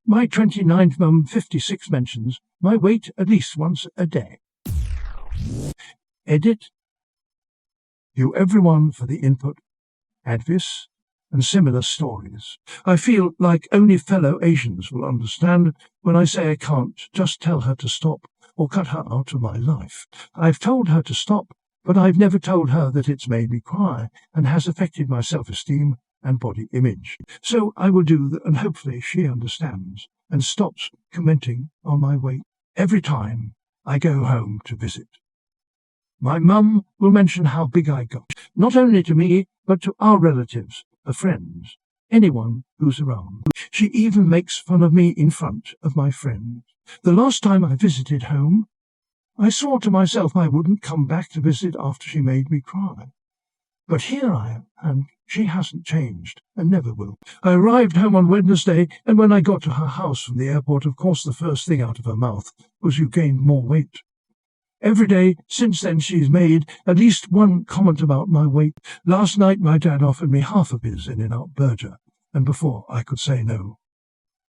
My 29th mum 56 mentions my weight at least once a day. Edit. You everyone for the input, advice, and similar stories. I feel like only fellow Asians will understand when I say I can't just tell her to stop or cut her out of my life. I've told her to stop, but I've never told her that it's made me cry and has affected my self-esteem and body image. So I will do that, and hopefully she understands and stops commenting on my weight every time I go home to visit. My mum will mention how big I got, not only to me, but to our relatives, her friends, anyone who's around. She even makes fun of me in front of my friends. The last time I visited home, I swore to myself I wouldn't come back to visit after she made me cry. But here I am, and she hasn't changed, and never will. I arrived home on Wednesday, and when I got to her house from the airport, of course the first thing out of her mouth was, "You gained more weight." Every day since then she's made at least one comment about my weight. Last night my dad offered me half of his In-N-Out burger, and before I could say no,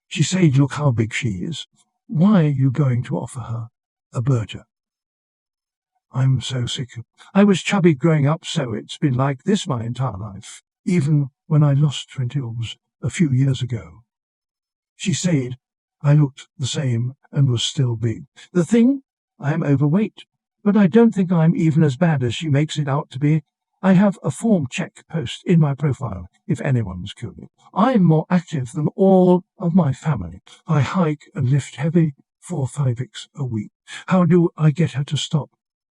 she said, "Look how big she is. Why are you going to offer her a burger?" I'm so sick. I was chubby growing up, so it's been like this my entire life, even when I lost 20 kilograms a few years ago. She said I looked the same and was still big. The thing, I am overweight, but I don't think I'm even as bad as she makes it out to be. I have a form check post in my profile, if anyone's curious. I'm more active than all of my family. I hike and lift heavy 4 or 5 weeks a week. How do I get her to stop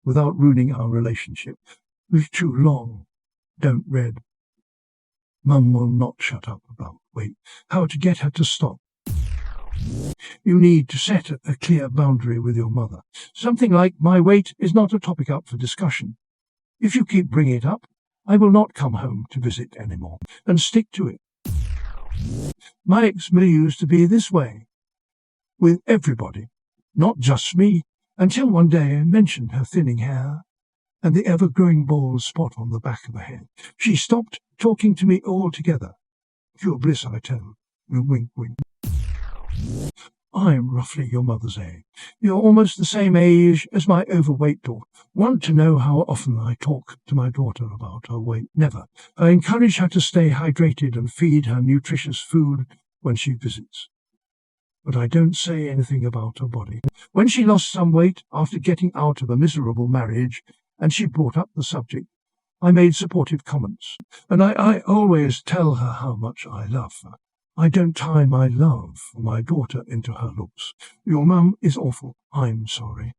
without ruining our relationship? We've too long. Don't read. Mum will not shut up about weight. How to get her to stop? You need to set a clear boundary with your mother. Something like, "My weight is not a topic up for discussion. If you keep bringing it up, I will not come home to visit anymore," and stick to it. My ex used to be this way with everybody, not just me, until one day I mentioned her thinning hair and the ever-growing bald spot on the back of her head. She stopped talking to me altogether. Pure bliss, I tell you. Wink, wink. I'm roughly your mother's age. You're almost the same age as my overweight daughter. Want to know how often I talk to my daughter about her weight? Never. I encourage her to stay hydrated and feed her nutritious food when she visits. But I don't say anything about her body. When she lost some weight after getting out of a miserable marriage, and she brought up the subject, I made supportive comments, and I always tell her how much I love her. I don't tie my love for my daughter into her looks. Your mum is awful. I'm sorry.